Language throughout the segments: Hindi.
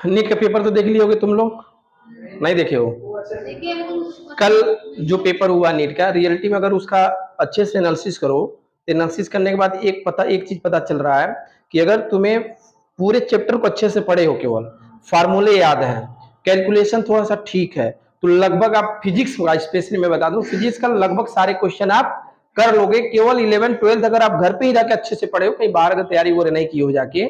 नीट का पेपर तो देख लिए होगे तुम लोग, नहीं देखे हो? कल जो पेपर हुआ नीट का, रियलिटी में अगर उसका अच्छे से एनालिसिस करो, एनालिसिस करने के बाद एक चीज पता चल रहा है कि अगर तुम्हें पूरे चैप्टर को अच्छे से पढ़े हो, केवल फार्मूले याद है, कैलकुलेशन थोड़ा सा ठीक है, तो लगभग आप फिजिक्स का, स्पेशली मैं बता दूं, फिजिक्स का लगभग सारे क्वेश्चन आप कर लोगे। केवल 11-12 अगर आप घर पे ही जाके अच्छे से पढ़े हो, कहीं बाहर अगर तैयारी वो नहीं की हो जाके,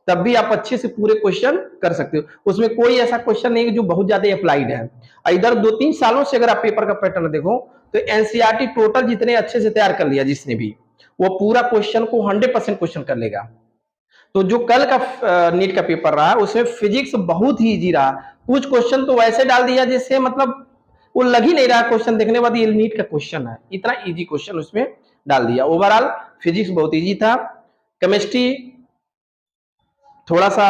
तब भी आप अच्छे से पूरे क्वेश्चन कर सकते हो। उसमें कोई ऐसा क्वेश्चन नहीं है जो बहुत ज्यादा अप्लाइड है। इधर 2-3 सालों से अगर आप पेपर का पैटर्न देखो तो एनसीईआरटी टोटल जितने अच्छे से तैयार कर लिया जिसने भी, वो पूरा क्वेश्चन को 100% क्वेश्चन कर लेगा। तो जो कल का नीट का पेपर रहा उसमें फिजिक्स बहुत ही इजी रहा। कुछ क्वेश्चन तो वैसे डाल दिया जैसे मतलब वो लग ही नहीं रहा क्वेश्चन देखने के बाद ये नीट का क्वेश्चन है, इतना इजी क्वेश्चन उसमें डाल दिया। ओवरऑल फिजिक्स बहुत इजी था। केमिस्ट्री थोड़ा सा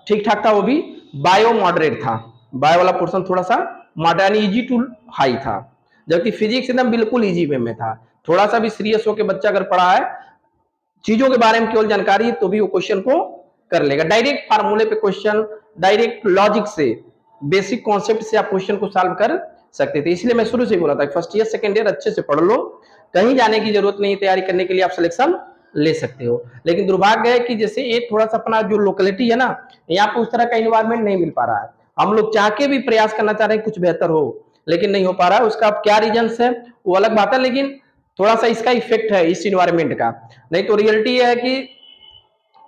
ठीक ठाक था, वो भी बायो मॉडरेट था, बायो वाला पोर्शन थोड़ा सा मॉडर्न इजी टू हाई था, जबकि फिजिक्स एकदम बिल्कुल इजी वे में था। थोड़ा सा भी सीरियस होकर बच्चा अगर पढ़ा है, चीजों के बारे में केवल जानकारी है, तो भी वो क्वेश्चन को कर लेगा। डायरेक्ट फार्मूले पे क्वेश्चन, डायरेक्ट लॉजिक से, बेसिक कॉन्सेप्ट से आप क्वेश्चन को सॉल्व कर सकते थे। इसलिए मैं शुरू से बोला था फर्स्ट ईयर सेकंड ईयर अच्छे से पढ़ लो, कहीं जाने की जरूरत नहीं, तैयारी करने के लिए आप सिलेक्शन ले सकते हो। लेकिन दुर्भाग्य है कि जैसे एक थोड़ा सा अपना जो लोकेलिटी है ना, यहाँ पे उस तरह का इन्वायरमेंट नहीं मिल पा रहा है। हम लोग चाह के भी प्रयास करना चाह रहे हैं कुछ बेहतर हो, लेकिन नहीं हो पा रहा है। उसका अब क्या रीजन है वो अलग बात है, लेकिन थोड़ा सा इसका इफेक्ट है इस इन्वायरमेंट का। नहीं तो रियलिटी है कि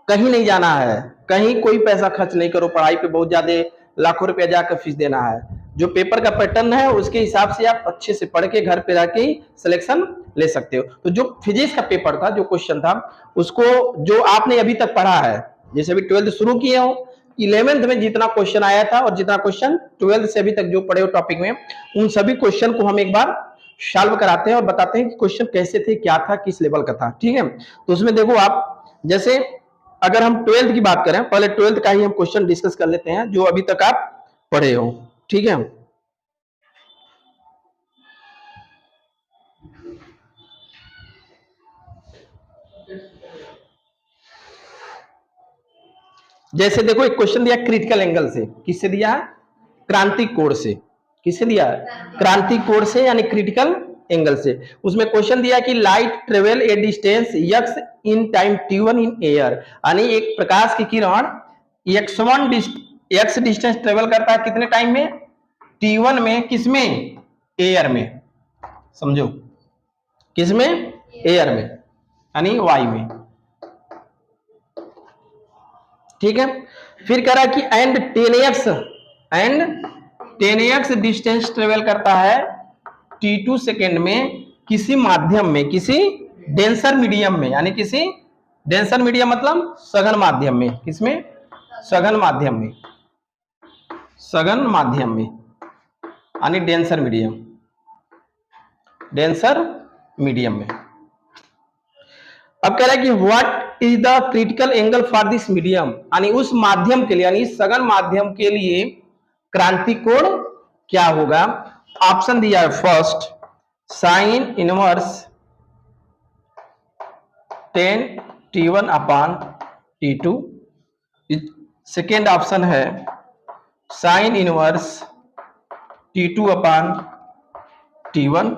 कहीं नहीं जाना है, कहीं कोई पैसा खर्च नहीं करो पढ़ाई पे, बहुत ज्यादा लाखों रुपया जाकर फीस देना है। जो पेपर का पैटर्न है उसके हिसाब से आप अच्छे से पढ़ के घर पे रह के सिलेक्शन ले सकते हो। तो जो फिजिक्स का पेपर था, जो क्वेश्चन था, उसको जो आपने अभी तक पढ़ा है, जैसे अभी 12th शुरू किए हो, 11th में जितना क्वेश्चन आया था और जितना क्वेश्चन 12th से अभी तक जो पढ़े हो टॉपिक में, उन सभी क्वेश्चन को हम एक बार सॉल्व कराते हैं और बताते हैं कि क्वेश्चन कैसे थे, क्या था, किस लेवल का था। ठीक है, तो उसमें देखो आप, जैसे अगर हम 12th की बात करें, पहले 12th का ही हम क्वेश्चन डिस्कस कर लेते हैं जो अभी तक आप पढ़े हो। ठीक है, जैसे देखो एक क्वेश्चन दिया क्रिटिकल एंगल से, किससे दिया है? क्रांतिक कोण से। किससे दिया है? क्रांतिक कोण से, यानी क्रिटिकल एंगल से। उसमें क्वेश्चन दिया कि light travel A distance x in time t1 in air, यानी एक प्रकाश की किरण x डिस्टेंस ट्रेवल करता है कितने टाइम में? t1 में। किसमें? एयर में। समझो, किसमें? एयर में, यानी वाई में। ठीक है, फिर कह रहा कि एंड 10x डिस्टेंस ट्रेवल करता है t2 सेकेंड में किसी माध्यम में, किसी डेंसर मीडियम में, यानी किसी डेंसर मीडियम मतलब सघन माध्यम में। किसमें? सघन माध्यम में, सघन माध्यम में, यानी डेंसर मीडियम, डेंसर मीडियम में। अब कह रहा है कि what is the critical angle for this medium, यानी उस माध्यम के लिए, यानी सघन माध्यम के लिए क्रांतिक कोण क्या होगा? ऑप्शन दिया है, फर्स्ट साइन इनवर्स 10 t1 अपान t2, सेकेंड ऑप्शन है साइन इनवर्स t2 अपान t1,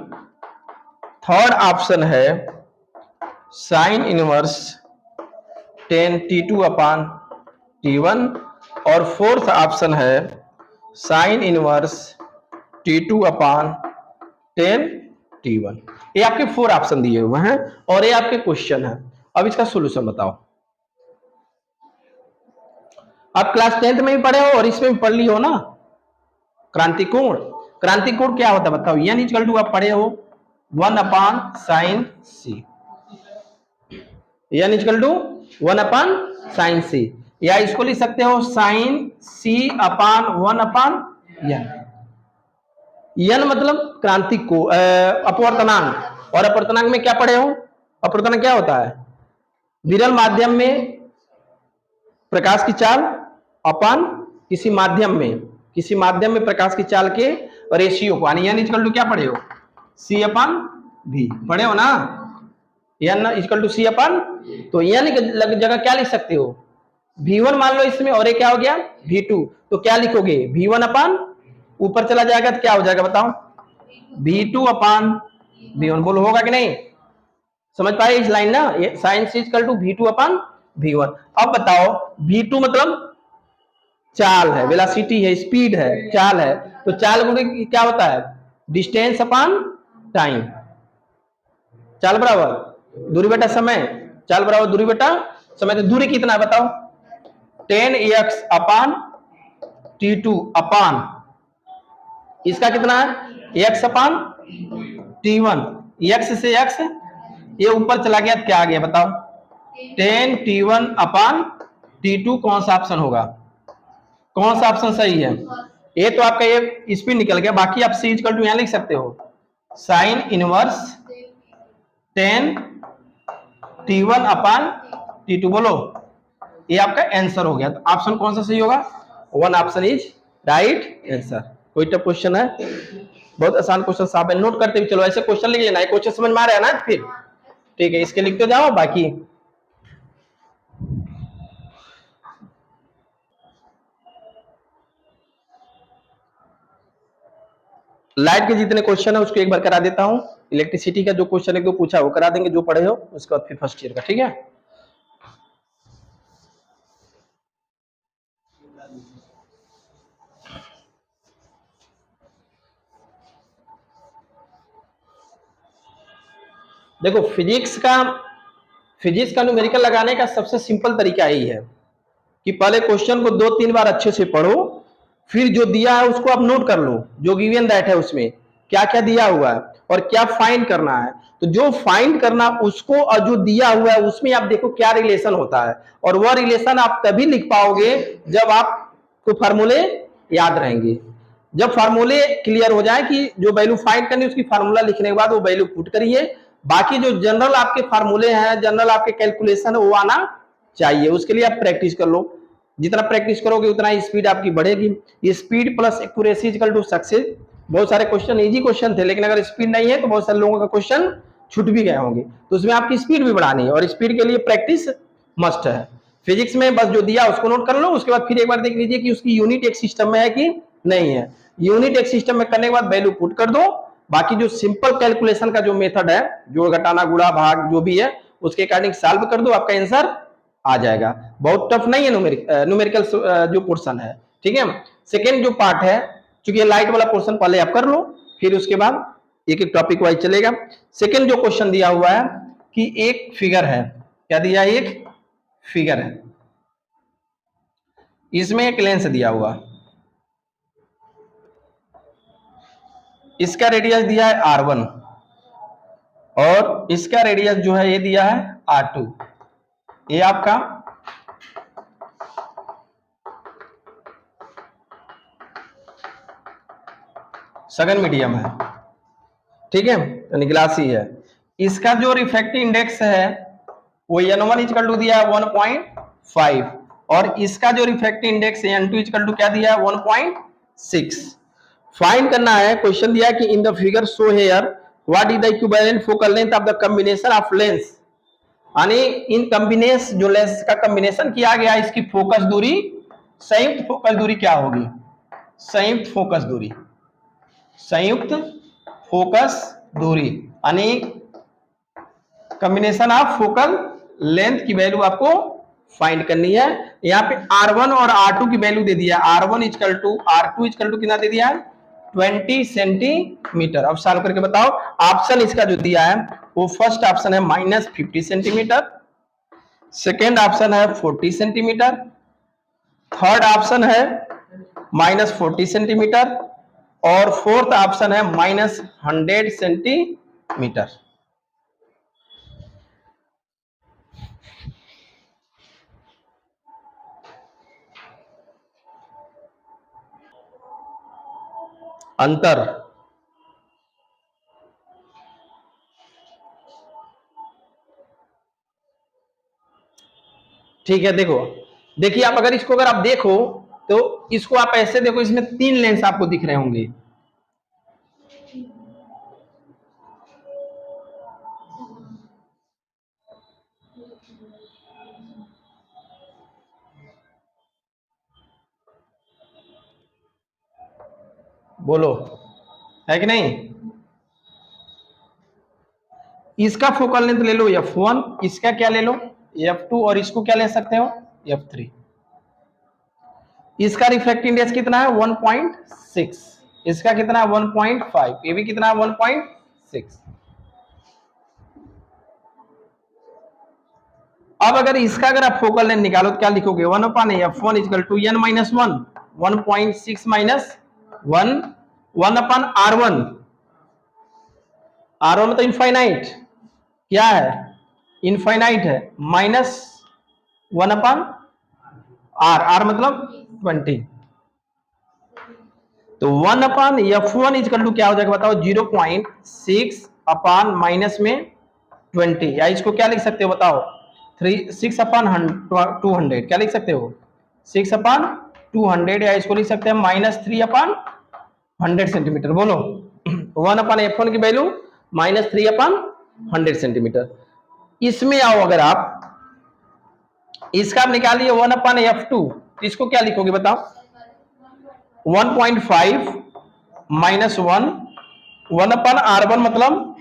थर्ड ऑप्शन है साइन इनवर्स 10 t2 अपान t1, और फोर्थ ऑप्शन है साइन इनवर्स t2 अपान 10 t1। ये आपके 4 ऑप्शन दिए हुए हैं और ये आपके क्वेश्चन है। अब इसका सोल्यूशन बताओ। आप क्लास 10th में भी पढ़े हो और इसमें भी पढ़ ली हो ना, क्रांतिक कोण। क्रांतिक कोण क्या होता है बताओ? n इक्वल टू आप पढ़े हो 1 upon sine C, n equal to 1 upon sine C, या इसको लिख सकते हो sine C upon 1 upon n। n मतलब क्रांतिक को अपवर्तनांक, और अपवर्तनांक में क्या पढ़े हो? अपवर्तनांक क्या होता है? विरल माध्यम में प्रकाश की चाल अपान किसी माध्यम में, किसी माध्यम में प्रकाश की चाल के रेशियो को, यानी n इक्वल टू क्या पढ़े हो? c अपान v पढ़े हो ना, n इक्वल टू c अपान। तो n की जगह क्या लिख सकते हो? V1 मान लो इसमें, और ये क्या हो गया V2, तो क्या लिखोगे V1 अपान, ऊपर चला जाएगा तो क्या हो जाएगा बताओ, V2 अपान V1। बोलो होगा कि नहीं, समझ पाए इस लाइन ना, ये sine is equal to V2 upon V1। अब बताओ V2 मतलब चाल है, वेलोसिटी है, स्पीड है, चाल है, तो चाल गुणे क्या होता है डिस्टेंस अपान टाइम। चाल बराबर दूरी बटा समय, चाल बराबर दूरी बटा समय। तो दूरी कितना है बताओ, 10x अपान T2 अपान इसका कितना है x अपान T1। x से x ये ऊपर चला गया तो क्या आ गया बताओ, 10T1 अपान T2। कौन सा ऑप्शन होगा, कौन सा ऑप्शन सही है, ये तो आपका ये स्पीड निकल गया। बाकी आप सी इक्वल टू यहां लिख सकते हो, साइन इनवर्स 10T1 अपान T2। बोलो ये आपका आंसर हो गया। तो ऑप्शन कौन सा सही होगा, one option is right answer. कोई टफ क्वेश्चन है, बहुत आसान क्वेश्चन साहब है, नोट करते हुए चलो, ऐसे क्वेश्चन लिख लेना है, क्वेश्चन समझ में आ रहा है ना, फिर ठीक है इसके लिखते जाओ। बाकी लाइट के जितने क्वेश्चन है उसको एक बार करा देता हूं, इलेक्ट्रिसिटी का जो क्वेश्चन एक दो पूछा वो करा देंगे जो पढ़े हो, उसके बाद फिर फर्स्ट ईयर का, ठीक है। देखो फिजिक्स का न्यूमेरिकल लगाने का सबसे सिंपल तरीका यही है कि पहले क्वेश्चन को 2-3 बार अच्छे से पढ़ो, फिर जो दिया है उसको आप नोट कर लो, जो गिवन दैट है उसमें क्या क्या दिया हुआ है और क्या फाइंड करना है। तो जो फाइंड करना उसको, और जो दिया हुआ है उसमें आप देखो क्या रिलेशन होता है, और वह रिलेशन आप तभी लिख पाओगे जब आपको फार्मूले याद रहेंगे। जब फार्मूले क्लियर हो जाए कि जो वैल्यू फाइंड करनी है उसकी फार्मूला लिखने के बाद वो वैल्यू पुट करिए, बाकी जो जनरल आपके फार्मूले हैं, जनरल आपके कैलकुलेशन है वो आना चाहिए। उसके लिए आप प्रैक्टिस कर लो, जितना प्रैक्टिस करोगे उतना स्पीड आपकी बढ़ेगी। Speed plus accuracy equal to success. बहुत सारे क्वेश्चन इजी क्वेश्चन थे, लेकिन अगर स्पीड नहीं है तो बहुत सारे लोगों का क्वेश्चन छूट भी गए होंगे। तो उसमें आपकी स्पीड भी बढ़ानी है, और स्पीड के लिए प्रैक्टिस मस्ट है। फिजिक्स में बस जो दिया उसको नोट कर लो, उसके बाद फिर एक बार देख लीजिए कि उसकी यूनिट एक सिस्टम में है कि नहीं है। यूनिट एक सिस्टम में करने के बाद वैल्यू पुट कर दो, बाकी जो सिंपल कैलकुलेशन का जो मेथड है, जोड़ घटाना गुणा भाग जो भी है उसके अकॉर्डिंग सॉल्व कर दो, आपका आंसर आ जाएगा। बहुत टफ नहीं है न्यूमेरिकल जो पोर्शन है, ठीक है। सेकेंड जो पार्ट है, चूंकि ये लाइट वाला पोर्शन पहले आप कर लो, फिर उसके बाद एक एक टॉपिक वाइज चलेगा। सेकेंड जो क्वेश्चन दिया हुआ है कि एक फिगर है, क्या दिया है, एक फिगर है, इसमें एक लेंस दिया हुआ, इसका रेडियस दिया है R1 और इसका रेडियस जो है ये दिया है R2। ये आपका सघन मीडियम है, ठीक है, यानी ग्लासी है। इसका जो रिफ्रैक्टिव इंडेक्स है वो N1 इक्वल टू दिया है 1.5, और इसका जो रिफ्रैक्टिव इंडेक्स है N2 इक्वल टू क्या दिया है 1.6। फाइंड करना है, क्वेश्चन दिया है कि in the figure show hair what is the equivalent focal length of the combination of lens, यानी इन कॉम्बिनेशन जो लेंस का कॉम्बिनेशन किया गया इसकी फोकस दूरी, संयुक्त फोकस दूरी क्या होगी, संयुक्त फोकस दूरी, संयुक्त फोकस दूरी, यानी कॉम्बिनेशन ऑफ फोकल लेंथ की वैल्यू आपको फाइंड करनी है। यहाँ पे R1 और R2 की वैल्यू दे दिया, R1 equal to R2 equal to कितना दे दिया है 20 सेंटीमीटर। अब सॉल्व करके बताओ। ऑप्शन इसका जो दिया है वो फर्स्ट ऑप्शन है -50 सेंटीमीटर, सेकेंड ऑप्शन है 40 सेंटीमीटर, थर्ड ऑप्शन है -40 सेंटीमीटर, और फोर्थ ऑप्शन है -100 सेंटीमीटर। अंतर, ठीक है। देखो, देखिए आप अगर इसको, अगर आप देखो तो इसको आप ऐसे देखो, इसमें 3 लेंस आपको दिख रहे होंगे, बोलो, है कि नहीं? इसका फोकल लेंथ ले लो f1, इसका क्या ले लो f2, और इसको क्या ले सकते हो f3। इसका रिफ्रैक्टिव इंडेक्स कितना है 1.6, इसका कितना है 1.5, ये भी कितना है 1.6। अब अगर इसका अगर आप फोकल लेंथ निकालो तो क्या लिखोगे 1/f1 equal to n minus 1, 1.6 minus 1, 1/r1, r1 मतलब इनफाइनाइट, क्या है इनफाइनाइट है, माइनस 1/r मतलब 20। तो 1/f1 इक्वल टू क्या हो जाएगा बताओ 0.6 अपान माइनस में 20, या इसको क्या लिख सकते हो बताओ 6/200, क्या लिख सकते हो 6/200, या इसको लिख सकते हैं -3/100 सेंटीमीटर। बोलो 1/f1 की वैल्यू -3/100 सेंटीमीटर। इसमें आओ, अगर आप इसका आप निकालिए 1/f2, इसको क्या लिखोगे बताओ 1.5 माइनस 1, 1/r1 मतलब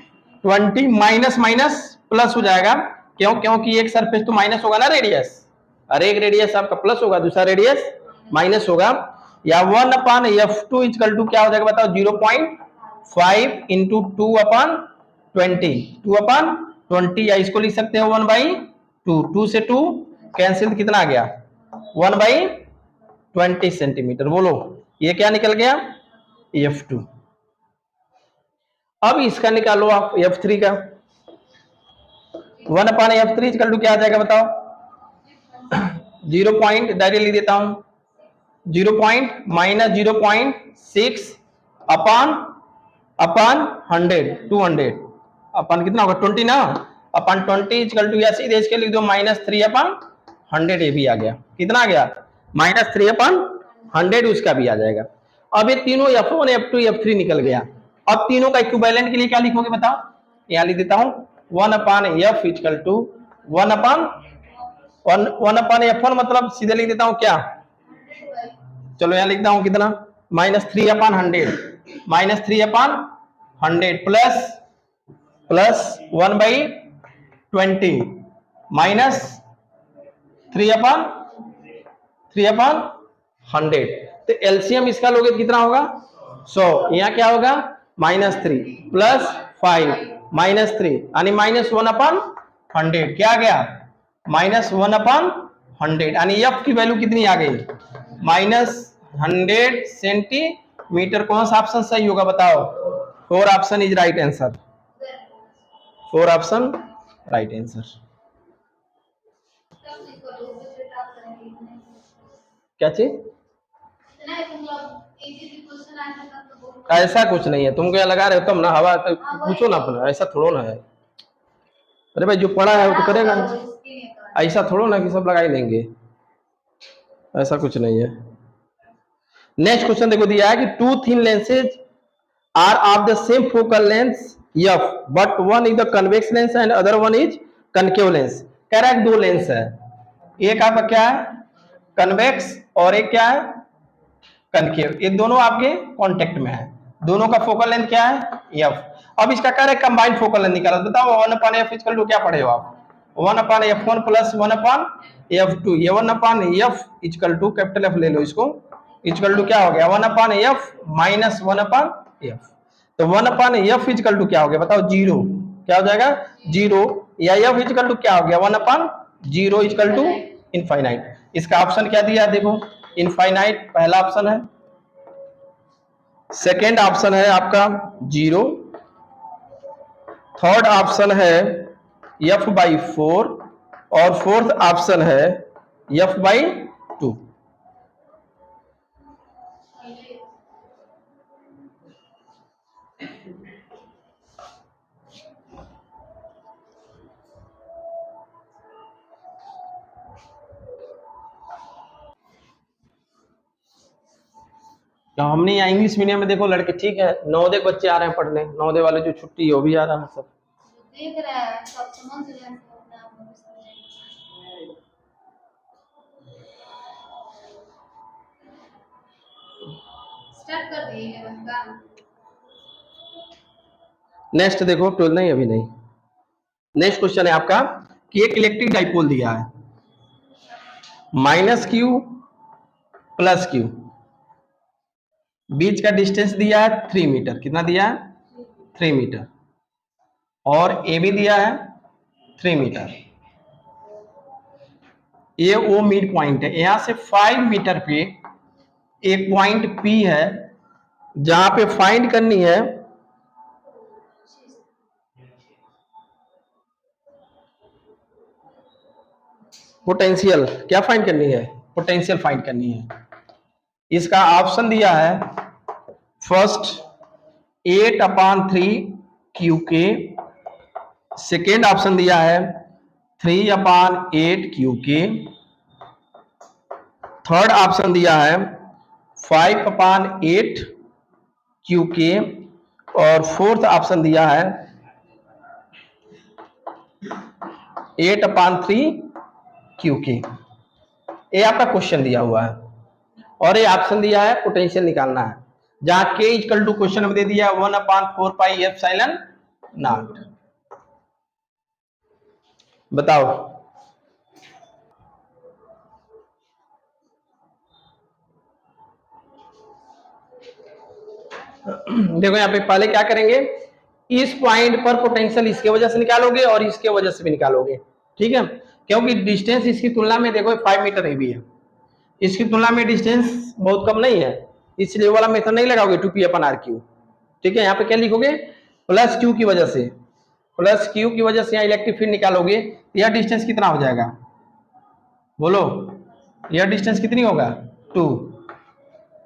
20, माइनस माइनस प्लस हो जाएगा, क्यों? क्योंकि एक सरफेस तो माइनस होगा ना रेडियस, अरे एक रेडियस आपका प्लस होगा, दूसरा रेडियस माइनस होगा। या 1/f2 इक्वल टू क्या हो जाएगा बताओ 0.5 इंटू 2/20, 2/20, या इसको लिख सकते हो 1/2, 2 से 2 कैंसिल, कितना आ गया 1/20 सेंटीमीटर। बोलो ये क्या निकल गया f2। अब इसका निकालो आप f3 का, 1/f3 इक्वल टू क्या आ जाएगा बताओ 0 पॉइंट डायरेक्ट लिख देता हूं 0 पॉइंट माइनस 0.6 अपान अपान 100, 200 अपन कितना होगा 20 ना, अपन 20 इक्वल टू, या सीधे इसके लिख दो -3/100, ये भी आ गया, कितना आ गया -3/100, उसका भी आ जाएगा। अब ये तीनों f1 f2 f3 निकल गया। अब तीनों का इक्विवेलेंट के लिए क्या लिखोगे बताओ, यहां लिख देता हूं 1/f इक्वल टू 1/f1 मतलब सीधे लिख देता हूं क्या, चलो यहां लिखता हूं कितना -3/100, -3/100 प्लस 1/20 माइनस 3/100। तो एलसीएम इसका लोगे तो कितना होगा 100, यहाँ क्या होगा -3 प्लस 5 -3 यानी -1/100, क्या आ गया -1/100, यानी एफ की वैल्यू कितनी आ गई -100 सेंटीमीटर। कौन सा ऑप्शन सही होगा बताओ, 4 option is right answer, 4 option right answer. क्या चीज, ऐसा कुछ नहीं है, तुम क्या लगा रहे हो तुम ना हवा, तो पूछो ना अपना, ऐसा थोड़ो ना है। अरे भाई जो पढ़ा है वो तो करेगा ना, ऐसा थोड़ो ना कि सब लगा ही लेंगे, ऐसा कुछ नहीं है। नेक्स्ट क्वेश्चन देखो दिया है कि two thin lenses are of the same focal length F, but one is the convex lens and other one is concave lens. कह रहा है दो लेंस है, एक आपका क्या है कन्वेक्स और एक क्या है कनकेव, ये दोनों आपके कांटेक्ट में है, दोनों का फोकल लेंथ क्या है एफ। अब इसका कह रहे कंबाइंड फोकल लेंथ निकालो, बताओ 1/f इक्वल टू क्या पढ़े हो आप 1/f1 प्लस 1/f2, ये 1/f equal to capital F ले लो इसको, इक्वल टू क्या हो गया 1/f माइनस 1/f। तो 1/f इक्वल टू क्या हो गया बताओ 0, क्या हो जाएगा 0, या f इक्वल टू क्या हो गया 1/0 इक्वल टू इनफाइनाइट। इसका ऑप्शन क्या दिया देखो, इनफाइनाइट पहला ऑप्शन है, सेकेंड ऑप्शन है आपका 0, थर्ड ऑप्शन है f/4, और फोर्थ ऑप्शन है f/2। तो हमने यहाँ इंग्लिश मीडियम में देखो लड़के ठीक है, नवोदय के बच्चे आ रहे हैं पढ़ने, नवोदय वाले जो छुट्टी है वो भी आ रहा है सब देख रहा है, सब समझ रहे हैं। नेक्स्ट देखो, 12 नहीं, अभी नहीं। नेक्स्ट क्वेश्चन है आपका कि एक इलेक्ट्रिक डाइपोल दिया है, -q +q, बीच का डिस्टेंस दिया है 3 मीटर। कितना दिया है? 3 मीटर। और ए भी दिया है 3 मीटर। ये वो मिड पॉइंट है, यहां से 5 मीटर पे एक पॉइंट P है, जहां पे फाइंड करनी है पोटेंशियल। क्या फाइंड करनी है? पोटेंशियल फाइंड करनी है। इसका ऑप्शन दिया है फर्स्ट 8/3 क्यू के, सेकेंड ऑप्शन दिया है 3/8 क्यू के, थर्ड ऑप्शन दिया है 5/8 क्यू के, और फोर्थ ऑप्शन दिया है 8/3 क्यू के। ये आपका क्वेश्चन दिया हुआ है और ये ऑप्शन दिया है पोटेंशियल निकालना है, जहां के इक्वल टू क्वेश्चन में दे दिया 1/4 पाई एप्सिलॉन नॉट। बताओ। देखो यहाँ पे पहले क्या करेंगे, इस पॉइंट पर पोटेंशियल इसके वजह से निकालोगे और इसके वजह से भी निकालोगे, ठीक है? क्योंकि डिस्टेंस इसकी तुलना में देखो 5 मीटर ही भी है, इसकी तुलना में डिस्टेंस बहुत कम नहीं है, इसलिए वाला मेथड नहीं लगाओगे 2p/r3। ठीक है, यहाँ पे क्या लिखोगे? प्लस क्यू की वजह से, प्लस क्यू की वजह से यहाँ इलेक्ट्रिक फील्ड निकालोगे, यह डिस्टेंस कितना हो जाएगा? बोलो, यह डिस्टेंस कितनी होगा? 2।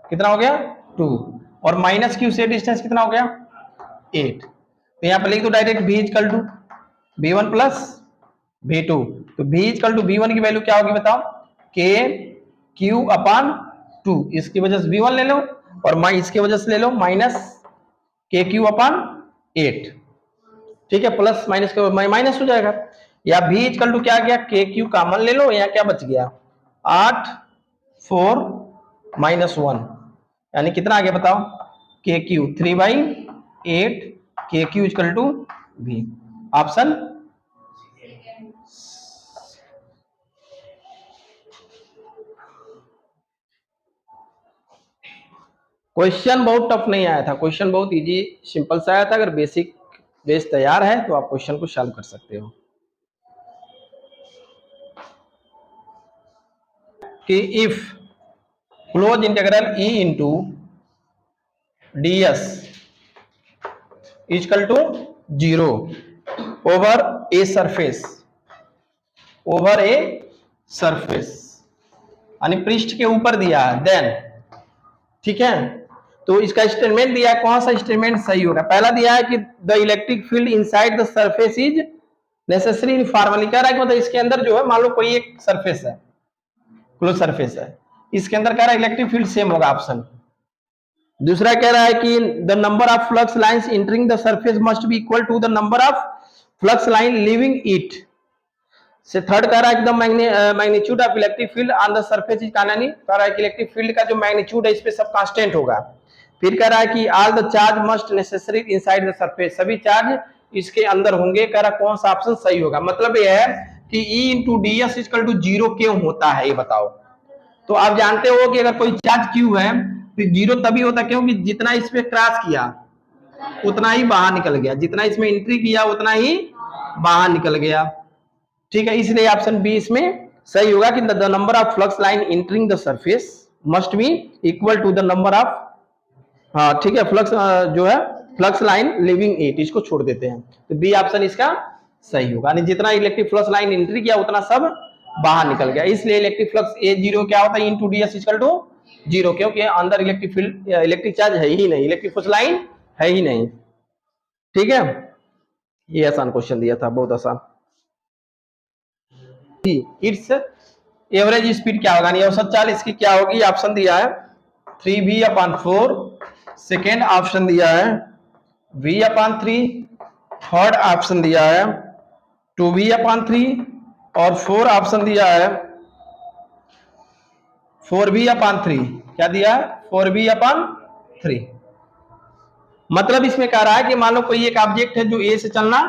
कितना हो गया? 2। और माइनस क्यू से डिस्टेंस कितना हो गया? 8। तो यहाँ पे लिख दो direct v equal to v1 plus v2। तो v इक्वल टू v1 की वैल्यू क्या होगी बताओ? k q/2। इसकी वजह से v1 ले लो और इसकी वजह से ले लो माइनस kq/8। ठीक है, प्लस माइनस के माइनस हो जाएगा, या v इक्वल टू क्या गया? kq कॉमन ले लो, यहाँ क्या बच गया? 8 4 -1, यानी कितना आ गया बताओ? kq 3/8 kq equal to v। Option question बहुत टफ नहीं आया था, क्वेश्चन बहुत इजी सिंपल सा आया था। अगर बेसिक बेस तैयार है तो आप क्वेश्चन को सॉल्व कर सकते हो। कि if close integral e into ds equal to 0 over a surface, over a surface यानी पृष्ठ के ऊपर दिया है, देन, ठीक है, तो इसका स्टेटमेंट दिया है, कौन सा स्टेटमेंट सही होगा? पहला दिया है कि the electric field inside the surface is necessary uniformly. कह रहा है कि मतलब इसके अंदर जो है, मान लो कोई एक सरफेस है, क्लोज सरफेस है, इसके अंदर कह रहा है इलेक्ट्रिक फील्ड सेम होगा, ऑप्शन। दूसरा कह रहा है कि the number of flux lines entering the surface must be equal to the number of flux line leaving it. से थर्ड कह रहा है कि the magnitude of electric field on the surface is constant. कह रहा है कि इलेक्ट्रिक फील्ड का जो मैग्नीट्यूड है इस पे सब कांस्टेंट होगा। फिर कह रहा है कि all the charge must necessary inside the surface, सभी चार्ज इसके अंदर होंगे। कह रहा कौन सा ऑप्शन सही होगा? मतलब ये है कि E into D S equal to 0 क्यों होता है, ये बताओ। तो आप जानते हो कि अगर कोई चार्ज Q है तो 0 तभी होता है क्योंकि जितना इस पे क्रॉस किया उतना ही बाहर निकल गया, जितना इसमें एंट्री किया उतना ही बाहर निकल गया। ठीक है, इसलिए ऑप्शन बी इसमें सही होगा कि the number of flux line entering the surface must be equal to the number of, हाँ ठीक है, फ्लक्स जो है फ्लक्स लाइन लिविंग इट, इसको छोड़ देते हैं, तो बी ऑप्शन इसका सही होगा। यानी जितना इलेक्ट्रिक फ्लक्स लाइन एंट्री किया उतना सब बाहर निकल गया, इसलिए इलेक्ट्रिक फ्लक्स A0 क्या होता है? इनटू ds इक्वल टू 0, क्योंकि अंदर इलेक्ट्रिक फील्ड इलेक्ट्रिक चार्ज है ही नहीं, इलेक्ट्रिक फ्लक्स लाइन है ही नहीं। ठीक है, ये आसान क्वेश्चन दिया था, बहुत आसान। इट्स एवरेज स्पीड क्या होगा? औसत चाल इसकी क्या होगी? ऑप्शन दिया है 3v/4, सेकेंड ऑप्शन दिया है v/3, थर्ड ऑप्शन दिया है 2v/3 और फोर्थ ऑप्शन दिया है 4v/3। क्या दिया है? 4v/3। 3। मतलब इसमें कह रहा है कि मान लो कोई एक ऑब्जेक्ट है जो ए से चलना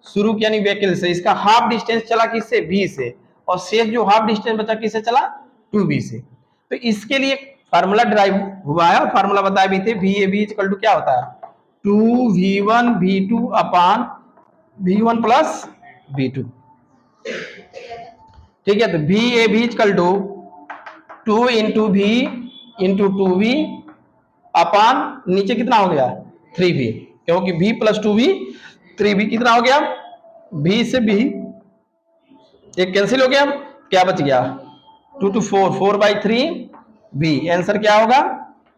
शुरू किया, यानी व्हीकल से, इसका हाफ डिस्टेंस चला किससे, बी से, और शेष जो हाफ डिस्टेंस बचा किससे चला, 2b से। तो इसके लिए फार्मूला ड्राइव हुआ है और फार्मूला बताए भी थे, V A B equal to क्या होता है, 2v1 v2 upon v1 plus v2। ठीक है, तो V A B equal to 2 into V into 2v upon नीचे कितना हो गया 3v, क्योंकि v प्लस 2v 3v कितना हो गया, v से b एक कैंसिल हो गया, क्या बच गया 2 to 4, 4/3v। आंसर क्या होगा,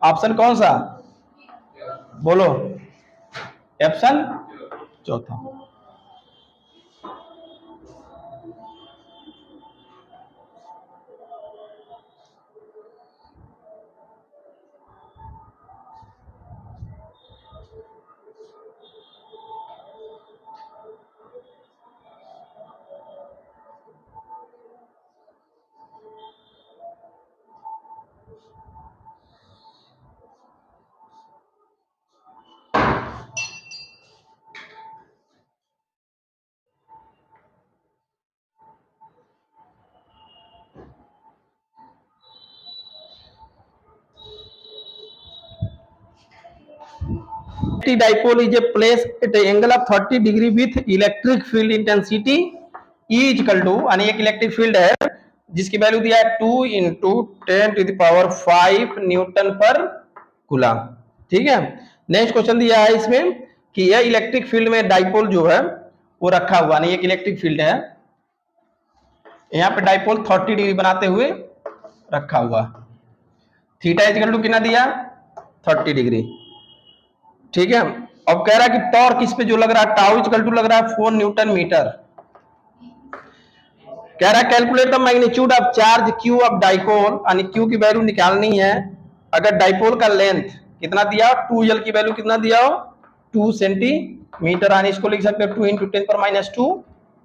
ऑप्शन कौन सा, बोलो, ऑप्शन चौथा। Dipole is a place at an angle of 30 degree with electric field intensity E equal to, यानी एक इलेक्ट्रिक फील्ड है जिसकी वैल्यू दिया है 2 इंटू 10⁵ न्यूटन पर कूलम। ठीक है, नेक्स्ट क्वेश्चन दिया है इसमें कि यह इलेक्ट्रिक फील्ड में डाइपोल जो है वो रखा हुआ, नहीं एक इलेक्ट्रिक फील्ड है, यहाँ पे डाइपोल 30 डिग्री बनाते हुए रखा हुआ, थीटा इक्वल टू कितना दिया 30 डिग्री। ठीक है, अब कह रहा है कि टॉर्क इस पे जो लग रहा है टाउ इक्वल टू लग रहा है 4 न्यूटन मीटर। कह रहा है calculate the magnitude of charge Q of dipole, यानी क्यू की वैल्यू निकालनी है अगर डाइपोल का लेंथ कितना दिया, 2l की वैल्यू कितना दिया हो 2 सेंटीमीटर, यानी इसको लिख सकते हो 2 इंटू 10⁻²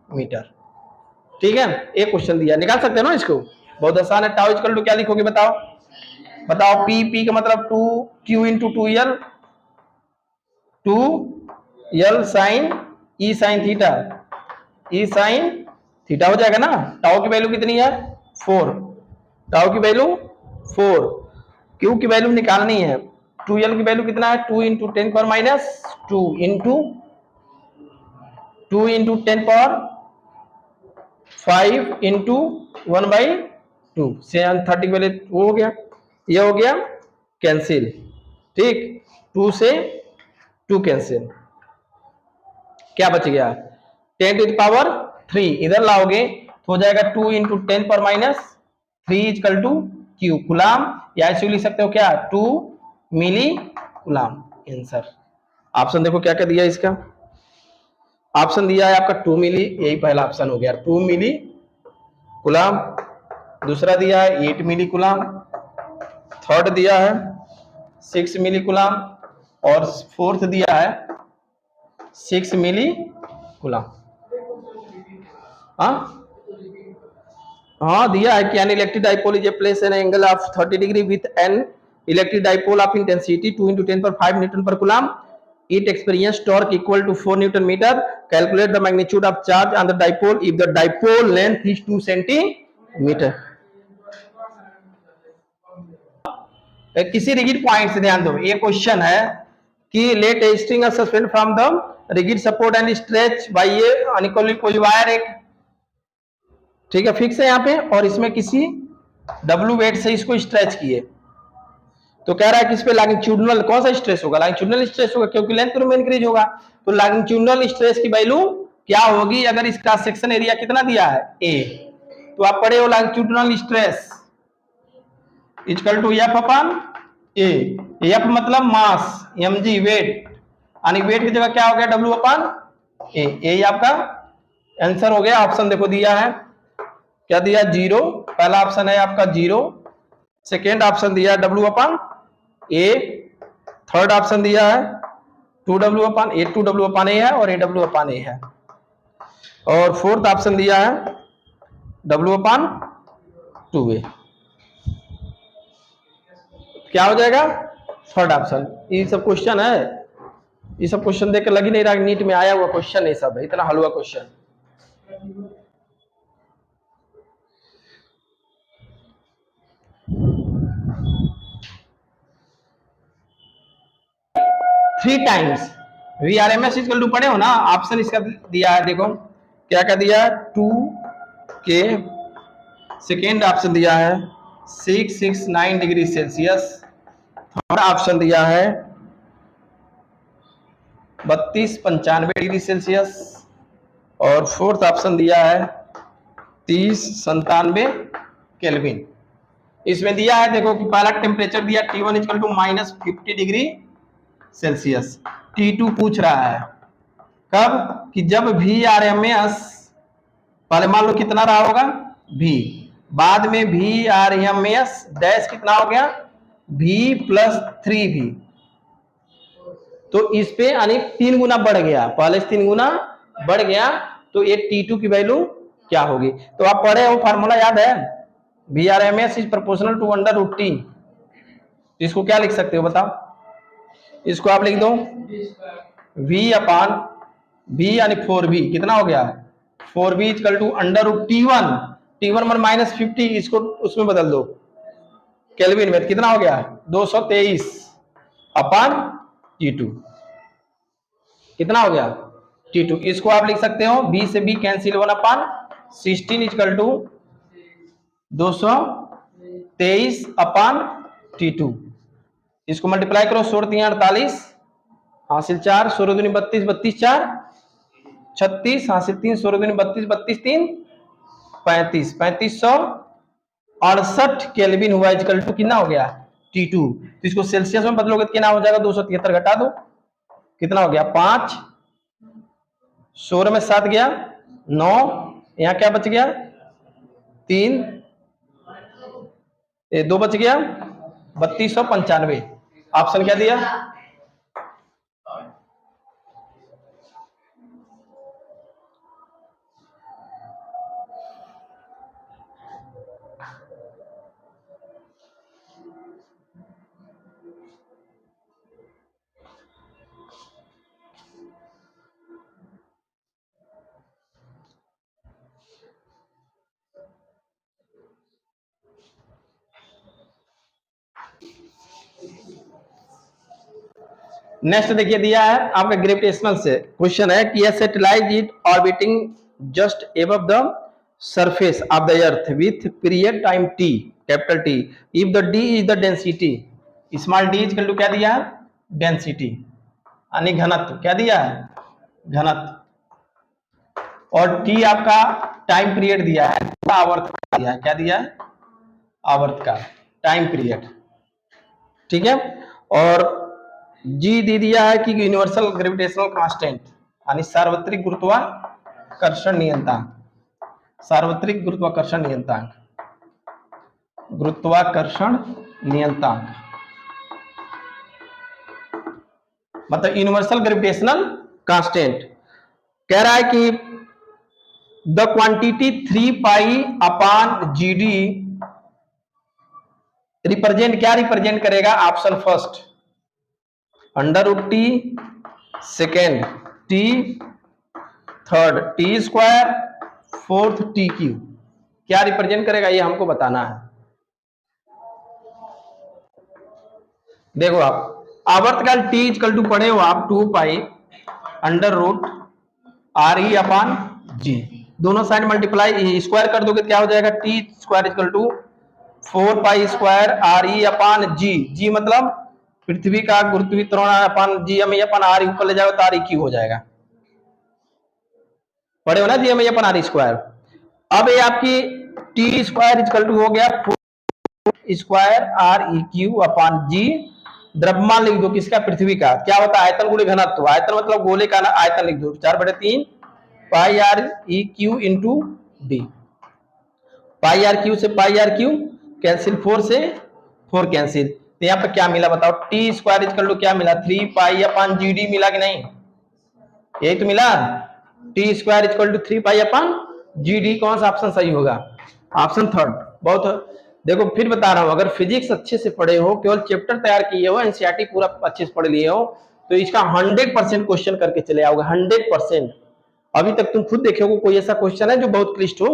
मीटर। ठीक है, एक क्वेश्चन दिया, निकाल सकते हो ना इसको, बहुत आसान है। टाउ इक्वल टू क्या लिखोगे बताओ, बताओ पी का मतलब 2 Q into 2l, 2l sine E sine theta, E sine theta हो जाएगा ना। टाउ की वैल्यू कितनी है 4, टाउ की वैल्यू 4, क्यू की वैल्यू निकालनी है, 2l की वैल्यू कितना है 2 इंटू 10⁻² इंटू 2 इंटू 10⁵ इंटू 1/2 से 30 की वैल्यू वो हो गया, ये हो गया कैंसिल। ठीक, 2 से 2 कैंसिल, क्या बच गया 10⁻³ इधर लाओगे तो हो जाएगा 2 into 10⁻³ equal to Q coulomb, या ऐसे लिख सकते हो क्या 2 मिली कूलम। आंसर ऑप्शन देखो क्या क्या दिया इसका, ऑप्शन दिया है आपका 2 मिली, यही पहला ऑप्शन हो गया 2 मिली कूलम, दूसरा दिया है 8 मिली कूलम, थर्ड दिया है 6 मिली कूलम, और फोर्थ दिया है 6 मिली कूलम। हाँ दिया है कि an electric dipole is a place an angle of 30 degree with an electric dipole of intensity 2 into 10⁵ Newton पर coulomb, it experience torque equal to 4 Newton meter, calculate the magnitude of charge on the dipole if the dipole length is 2 centimeter। किसी रिजिड पॉइंट से ध्यान दो, ये क्वेश्चन है कि let a string suspend from the rigid support and stretch by a unequally कोई वायर एक, ठीक है फिक्स है यहाँ पे, और इसमें किसी W वेट से इसको स्ट्रेच किए, तो कह रहा है कि इस पे लॉन्गिट्यूडिनल कौन सा स्ट्रेस होगा, लॉन्गिट्यूडिनल स्ट्रेस होगा क्योंकि लेंथ तो इंक्रीज होगा, तो लॉन्गिट्यूडिनल स्ट्रेस की वैल्यू क्या होगी अगर इसका सेक्शन एरिया कितना दिया है a, तो आप पढ़े हो longitudinal stress equal to F upon A, F मतलब मास, mg वेट, यानी वेट की जगह क्या हो गया W अपॉन ए, यही आपका आंसर हो गया। ऑप्शन देखो दिया है, क्या दिया 0, पहला ऑप्शन है आपका 0, सेकेंड ऑप्शन दिया है W अपॉन ए, थर्ड ऑप्शन दिया है 2W अपॉन ए, 2W अपॉन ए है और AW अपॉन ए है, और फोर्थ ऑप्शन दिया है W अपॉन 2A, क्या हो जाएगा थर्ड ऑप्शन। ये सब क्वेश्चन है, ये सब क्वेश्चन देख के लग ही नहीं रहा नीट में आया हुआ क्वेश्चन है, सब है इतना हलवा question. Three times V R M S equal to पढ़े हो ना, ऑप्शन इसका दिया है, देखो क्या क्या दिया है, 2 के, सेकेंड ऑप्शन दिया है 669 डिग्री सेल्सियस, थर्ड ऑप्शन दिया है 3295 डिग्री सेल्सियस, और फोर्थ ऑप्शन दिया है 3097 केल्विन। इसमें दिया है देखो कि पहला टेम्परेचर दिया T1 equal to -50 degree Celsius, T2 पूछ रहा है कब कि जब VRMS पहले मान लो कितना रहा होगा V, बाद में VRMS डैश कितना हो गया V प्लस 3V, तो इस पे यानी 3 गुना बढ़ गया, पहले से 3 गुना बढ़ गया, तो ये T2 की वैल्यू क्या होगी। तो आप पढ़े हो फार्मूला याद है, VRMS is proportional to under root T, इसको क्या लिख सकते हो बताओ, इसको आप लिख दो V अपान V यानी 4V कितना हो गया 4V equal to under root T1, T1 पर -50, इसको उसमें बदल दो केल्विन में, कितना हो गया 223 अपान T2, कितना हो गया T2, इसको आप लिख सकते हो B से B cancel 1 upon 16 equal to 223 upon T2, इसको मल्टीप्लाई करो 16 3 48 हासिल 4 16 दूनी 32 32 4 36 हासिल 3 16 दूनी 32 32 3 35 3568 केल्विन हुआ इक्वल टू कितना हो गया T2, तो इसको सेल्सियस में बदलोगे तो कितना हो जाएगा 273 घटा दो कितना हो गया 5, 16 में 7 गया 9, यहाँ क्या बच गया 3, 2 बच गया 3295, ऑप्शन क्या दिया नेक्स्ट देखिए दिया है आपका ग्रेविटेशनल से क्वेश्चन है कि satellite is orbiting just above the surface of the earth with period time T capital T, if the D is the density, small D is क्या दिया है डेंसिटी यानी घनत्व, क्या दिया है घनत्व, और टी आपका टाइम पीरियड दिया है, आवर्त दिया है, क्या दिया है आवर्त का टाइम पीरियड, ठीक है, और जी दे दिया है कि यूनिवर्सल ग्रेविटेशनल कांस्टेंट यानी सार्वत्रिक गुरुत्वाकर्षण नियंत्रक, सार्वत्रिक गुरुत्वाकर्षण नियंत्रक, गुरुत्वाकर्षण नियंत्रक मतलब यूनिवर्सल ग्रेविटेशनल कांस्टेंट, कह रहा है कि the quantity 3 pi upon G D represent, क्या रिप्रेजेंट करेगा, option first under root T, second T, third T square, fourth T cube, क्या रिप्रेजेंट करेगा ये हमको बताना है। देखो आप आवर्तकाल टी इक्वल टू पढ़े हो आप 2 pi under root R E upon G, दोनों साइड मल्टीप्लाई स्क्वायर कर दोगे क्या हो जाएगा T square equal to 4 pi square R E upon G, G मतलब पृथ्वी का गुरुत्वाकर्षण अपान जी एम अपन आर ऊपर ले जाओ तो आर क्यू हो जाएगा, पढ़े हो ना G M upon R square. अब ये आपकी टी स्क्वायर इक्वल टू हो गया 4 स्क्वायर आर ई क्यू अपान जी, द्रव्यमान लिख दो किसका पृथ्वी का, क्या होता है आयतन गुणे घनत्व, आयतन मतलब गोले का आयतन लिख दो 4/3 pi R E cube into D, pi R cube से पाई आर क्यू कैंसिल, 4 से 4 कैंसिल, तो यहाँ पे क्या मिला बताओ टी स्क्वायर इक्वल टू क्या मिला 3 पाई अपान जी डी मिला कि नहीं, यही तो मिला T square equal to 3 pi upon G D, कौन सा ऑप्शन सही होगा ऑप्शन थर्ड, बहुत देखो फिर बता रहा हूं, अगर फिजिक्स अच्छे से पढ़े हो, केवल चैप्टर तैयार किए हो, एनसीईआरटी पूरा अच्छे से पढ़ लिए हो, तो इसका 100% क्वेश्चन करके चले आओगे, 100%। अभी तक तुम खुद देखे हो कोई ऐसा क्वेश्चन है जो बहुत क्लिष्ट हो,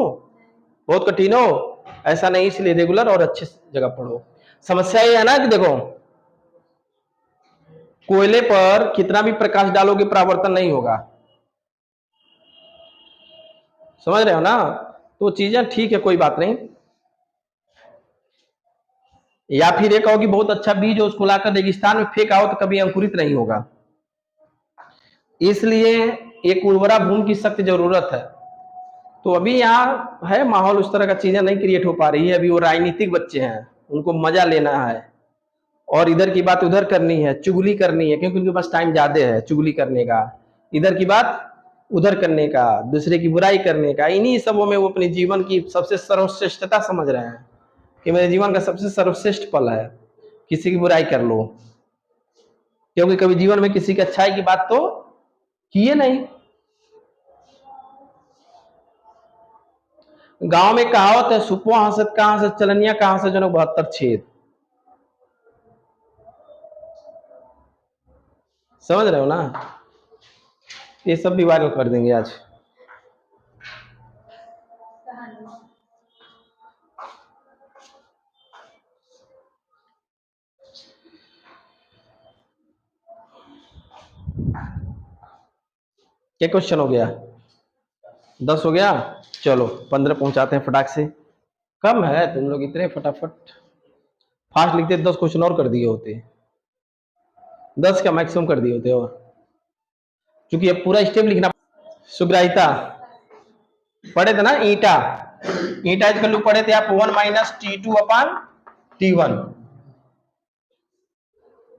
बहुत कठिन हो? ऐसा नहीं, इसलिए रेगुलर और अच्छे जगह पढ़ो। समस्या ये है ना कि देखो, कोयले पर कितना भी प्रकाश डालोगे परावर्तन नहीं होगा, समझ रहे हो ना? तो चीजें ठीक है, कोई बात नहीं। या फिर एक कहो कि बहुत अच्छा बीज हो, उसको लाकर रेगिस्तान में फेंक आओ तो कभी अंकुरित नहीं होगा। इसलिए एक उर्वरा भूमि की सख्त जरूरत है। तो अभी यहाँ है माहौल, उस तरह का चीजें नहीं क्रिएट हो पा रही है। अभी वो राजनीतिक बच्चे हैं, उनको मजा लेना है और इधर की बात उधर करनी है, चुगली करनी है, क्योंकि उनके पास टाइम ज्यादा है चुगली करने का, इधर की बात उधर करने का, दूसरे की बुराई करने का। इन्हीं सबों में वो अपने जीवन की सबसे सर्वश्रेष्ठता समझ रहे हैं कि मेरे जीवन का सबसे सर्वश्रेष्ठ पल है किसी की बुराई कर लो, क्योंकि कभी जीवन में किसी की अच्छाई की बात तो किए नहीं। गांव में कहावत है, सुपो हंसत कहां से चलनिया, कहां से जनक 72 छेद। समझ रहे हो ना? ये सब विवाद कर देंगे आज। क्या क्वेश्चन हो गया? 10 हो गया, चलो 15 पहुंचाते हैं फटाक से। कम है, तुम लोग इतने फटाफट फास्ट लिखते 10 क्वेश्चन और कर दिए होते, 10 का मैक्सिमम कर दिए होते। और क्योंकि अब पूरा स्टेप लिखना। सुग्राहिता पढ़े थे ना, ईटा, ईटा इजकल पढ़े थे आप, 1 माइनस T2 अपान T1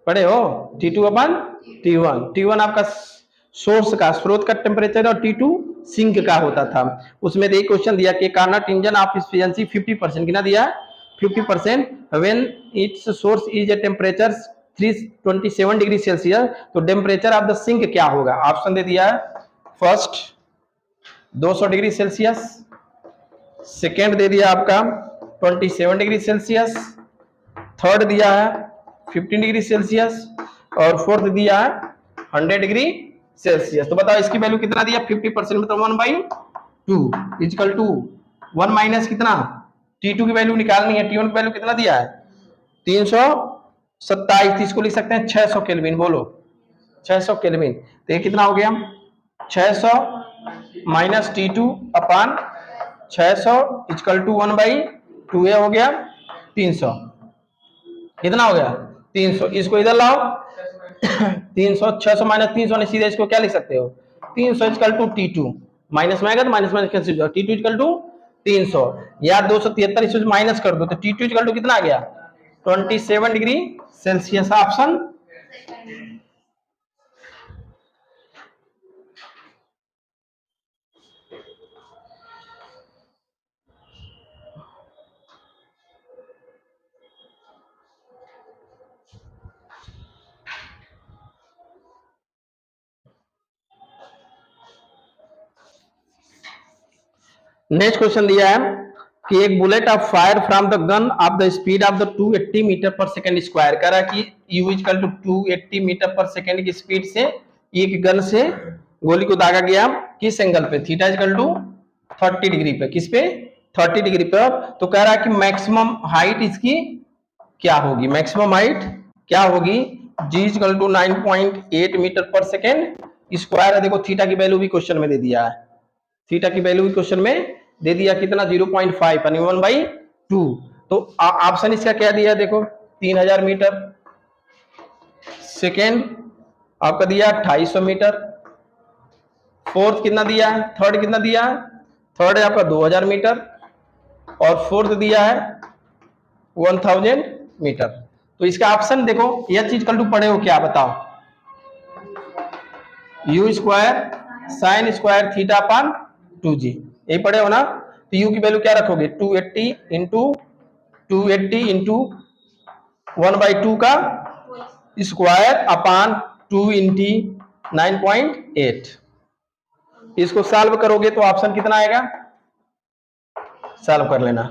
पढ़े हो, T2 अपान T1। T1 आपका सोर्स का, स्रोत का टेम्परेचर, और T2 सिंक का होता था। उसमें एक क्वेश्चन दिया कि कार्नट इंजन ऑफ एफिशिएंसी 50%, कितना दिया? 50%, when it's source is a temperature 327 degree Celsius, तो टेम्परेचर ऑफ द सिंक क्या होगा? ऑप्शन दे दिया है, फर्स्ट 200 डिग्री सेल्सियस, सेकेंड दे दिया आपका 27 डिग्री सेल्सियस, थर्ड दिया है 15 डिग्री सेल्सियस, और फोर्थ दिया है 100 डिग्री सेल्सियस। तो बताओ इसकी वैल्यू कितना दिया? 50% मतलब 1/2 इजकल टू 1 माइनस कितना, T2 की वैल्यू निकालनी है, T1 की वैल्यू कितना दिया है? 327। इसको लिख सकते हैं 600 केल्विन, बोलो 600 केल्विन। तो ये कितना हो गया? 600 minus T2 upon 600 is equal to 1/2, ये हो गया 300। कितना हो गया? 300। इसको इधर लाओ 300, 600 माइनस 300 ने सीधे इसको क्या लिख सकते हो? 300 इजकल टू T2, माइनस में आएगा तो माइनस माइनस कैंसिल हो जाएगा, T2 इजकल टू 300, या 273 इसको माइनस कर दो तो T2 इजकल टू कितना आ गया? 27 degree Celsius. Option next question दिया है कि एक bullet of fire from the gun of the speed of the 280 metre per second square, कह रहा है कि U equal to 280 metre per second की स्पीड से एक गन से गोली को दागा गया किस एंगल पे? थीटा इक्वल टू 30 डिग्री पे। किस पे? 30 डिग्री पे। तो कह रहा है कि मैक्सिमम हाइट इसकी क्या होगी? मैक्सिमम हाइट क्या होगी? G equal to 9.8 metre per second square है। देखो थीटा की वैल्यू भी क्वेश्चन में दे दिया है, थीटा की वैल्यू भी क्वेश्चन में दे दिया, कितना? 0.5 यानी 1/2। तो ऑप्शन इसका क्या दिया? देखो 3000 मीटर, सेकेंड आपका दिया 2800 मीटर, फोर्थ कितना दिया है? थर्ड कितना दिया है? थर्ड है आपका 2000 मीटर, और फोर्थ दिया है 1000 मीटर। तो इसका ऑप्शन देखो, यह चीज कल टू पढ़े हो क्या? बताओ, you square sine square theta upon 2g, यही पढ़े हो ना? तो यू की वैल्यू क्या रखोगे? 280 इंटू 1/2 का स्क्वायर अपान 2 इंटी 9.8। इसको सॉल्व करोगे तो ऑप्शन कितना आएगा? सॉल्व कर लेना।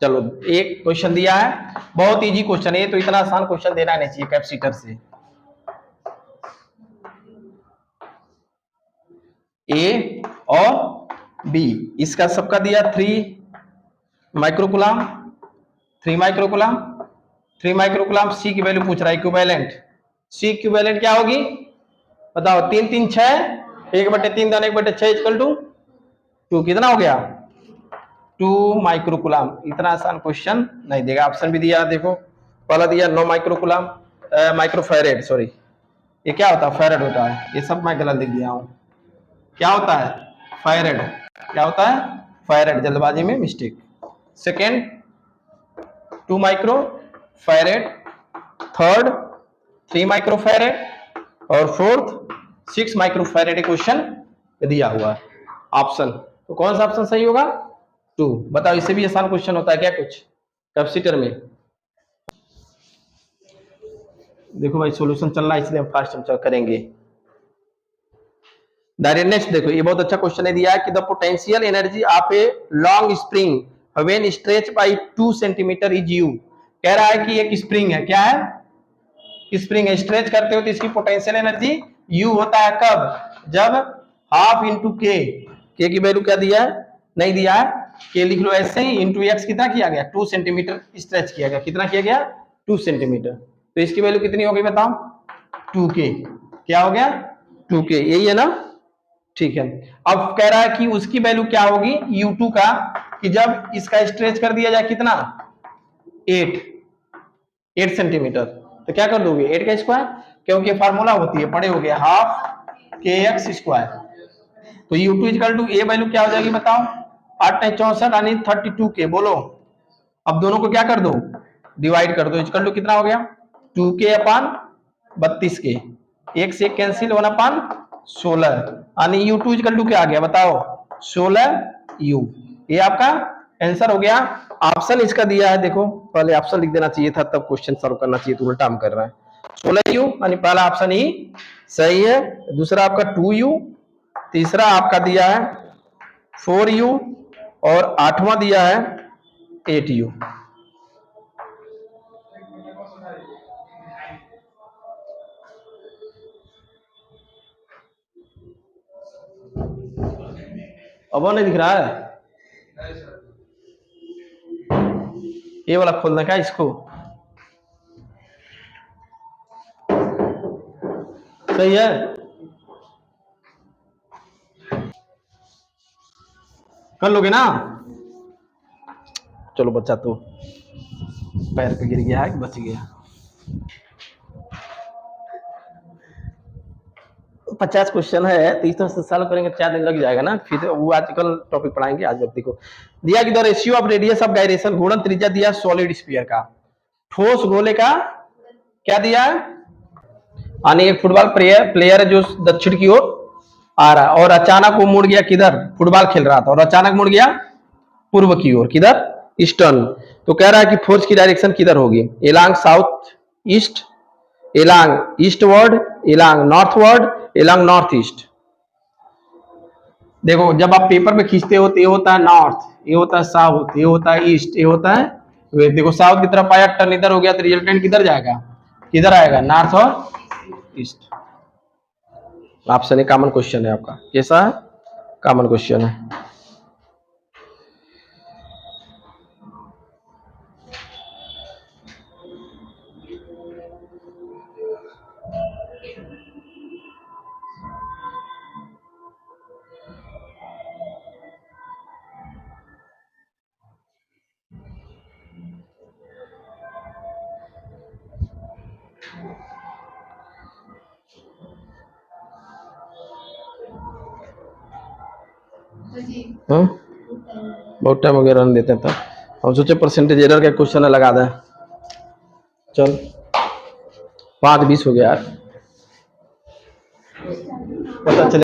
चलो एक क्वेश्चन दिया है, बहुत इजी क्वेश्चन है, तो इतना आसान क्वेश्चन देना नहीं चाहिए कैपेसिटर से। ए और बी, इसका सबका दिया 3 माइक्रोकुलाम, 3 माइक्रोकुलाम, 3 माइक्रोकुलाम। सी की वैल्यू पूछ रहा है इक्विवेलेंट। सी इक्विवेलेंट क्या होगी बताओ? 3 3 6, 1/3 धन 1/6 इक्वल टू 2, कितना हो गया? 2 माइक्रोकुलाम। इतना आसान क्वेश्चन नहीं देगा। ऑप्शन भी दिया देखो, पहला दिया 9 माइक्रोकुलाम, माइक्रोफैरेड, सॉरी ये क्या होता है? फैरेड होता है। ये सब मैं गलत लिख दिया हूं। क्या होता है? फैरेड। क्या होता है? फैरेड, जल्दबाजी में mistake. Second 2 micro farad, third 3 micro farad, और फोर्थ 6 माइक्रो फैरेड क्वेश्चन दिया हुआ है ऑप्शन। तो कौन सा ऑप्शन सही होगा? 2। बताओ, इससे भी आसान क्वेश्चन होता है क्या कुछ कैपेसिटर में? देखो भाई सॉल्यूशन चल रहा है इसलिए हम फास्ट हम करेंगे। नेक्स्ट देखो, ये बहुत अच्छा क्वेश्चन है दिया है कि the potential energy of a long spring when stretch by 2 centimetre is U. कह रहा है कि एक स्प्रिंग है, क्या है? स्प्रिंग है, स्ट्रेच करते हो तो इसकी पोटेंशियल एनर्जी यू होता है। कब? जब हाफ इंटू के की वैल्यू क्या दिया है? नहीं दिया है, के लिख लो ऐसे ही, इंटू एक्स कितना किया गया? 2 सेंटीमीटर स्ट्रेच किया गया। कितना किया गया? 2 सेंटीमीटर। तो इसकी वैल्यू कितनी हो गई बताओ? 2k। क्या हो गया? 2k, यही है ना? ठीक है। अब कह रहा है कि उसकी वैल्यू क्या होगी u2 का, कि जब इसका स्ट्रेच कर दिया जाए कितना? 8 सेंटीमीटर। तो क्या कर दोगे? 8 का स्क्वायर, क्योंकि फार्मूला होती है, पढ़े हो गए, हाफ के एक्स स्क्वायर। तो u2 equal to A value क्या हो जाएगी बताओ? 8 64 यानी 32k। बोलो, अब दोनों को क्या कर दो? डिवाइड कर दो। इक्वल टू कितना हो गया? 2k अपान 32k, एक से एक कैंसिल, 1 अपान 16, यानी u2 इक्वल टू क्या आ गया बताओ? 16u। ये आपका आंसर हो गया। ऑप्शन इसका दिया है, देखो पहले ऑप्शन लिख देना चाहिए था, तब क्वेश्चन सॉल्व करना चाहिए, तो उल्टा हम कर रहे हैं। 16u यानी पहला ऑप्शन ही सही है। दूसरा आपका 2u, तीसरा आपका दिया है 4u, और 8वां दिया है 8u। अब वो नहीं दिख रहा है? ये वाला खोलना क्या इसको? सही है। कर लोगे ना? चलो बच्चा तो पैर पे गिर गया है कि बच गया? 50 क्वेश्चन है, तो इस तरह से सॉल्व करेंगे 4 दिन लग जाएगा ना। फिर वो आजकल टॉपिक पढ़ाएंगे, आज बच्चे को दिया कि the ratio of radius of gyration, घूर्णन त्रिज्या दिया सॉलिड स्फीयर का, ठोस गोले का क्या दिया है? यानी एक फुटबॉल प्लेयर है जो दक्षिण की ओर आ रहा है और अचानक वो मुड़ गया किधर? फुटबॉल खेल रहा था और अचानक मुड़ गया पूर्व की ओर, किधर? ईस्टर्न। तो कह रहा है कि फोर्स की डायरेक्शन किधर होगी? Along south east, along eastward, along northward, along north east. देखो जब आप पेपर में खींचते हो तो ये होता है नॉर्थ, ये होता है साउथ, ये होता है ईस्ट, ये होता है वेस्ट। देखो साउथ की तरफ आया, टर्न इधर हो गया, तो रिजल्टेंट किधर जाएगा? किधर आएगा? नॉर्थ और east. Option A common question है आपका। कैसा है? कॉमन क्वेश्चन है। बहुत टाइम वगैरह रन देते थे, हम सोचे परसेंटेज एरर का क्वेश्चन लगा दें। चल 5:20 हो गया यार, पता चले